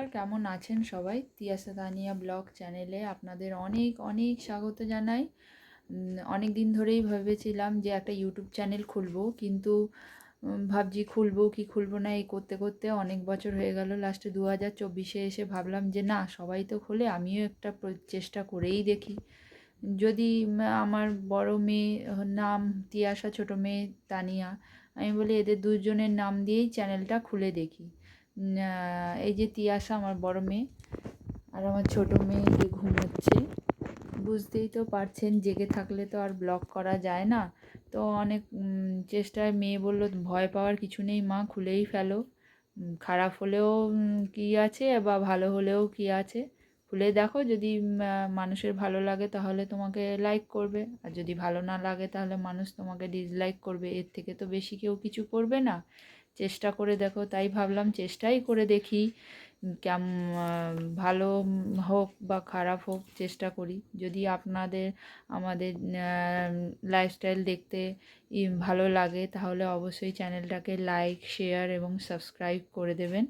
নমস্কার, কেমন আছেন সবাই? তিয়াসা তানিয়া ব্লগ চ্যানেলে আপনাদের অনেক অনেক স্বাগত জানাই। অনেক দিন ধরেই ভেবেছিলাম যে একটা ইউটিউব চ্যানেল খুলবো, কিন্তু ভাবছি খুলবো কি খুলবো না, এই করতে করতে অনেক বছর হয়ে গেল। লাস্টে 2024-এ এসে ভাবলাম যে না, সবাই তো খোলে, আমিও একটা চেষ্টা করেই দেখি। যদি আমার বড় মেয়ে নাম তিয়াসা, ছোট মেয়ে তানিয়া, আমি বলি এদের দুজনের নাম দিয়েই চ্যানেলটা খুলে দেখি। এই যে তিয়াসা আমার বড় মেয়ে, আর আমার ছোট মেয়ে যে ঘুমোচ্ছে। বুঝতেই তো পারছেন, জেগে থাকলে তো আর ব্লগ করা যায় না। তো অনেক চেষ্টায় মেয়ে বলল, ভয় পাওয়ার কিছু নেই মা, খুলেই ফেলো। খারাপ হলেও কী আছে, বা ভালো হলেও কী আছে, খুলে দেখো। যদি মানুষের ভালো লাগে তাহলে তোমাকে লাইক করবে, আর যদি ভালো না লাগে তাহলে মানুষ তোমাকে ডিসলাইক করবে। এর থেকে তো বেশি কেউ কিছু করবে না। চেষ্টা করে দেখো। তাই ভাবলাম চেষ্টাই করে দেখি, কেম ভালো হোক বা খারাপ হোক, চেষ্টা করি। যদি আপনাদের আমাদের লাইফস্টাইল দেখতে ভালো লাগে তাহলে অবশ্যই চ্যানেলটাকে লাইক, শেয়ার এবং সাবস্ক্রাইব করে দেবেন।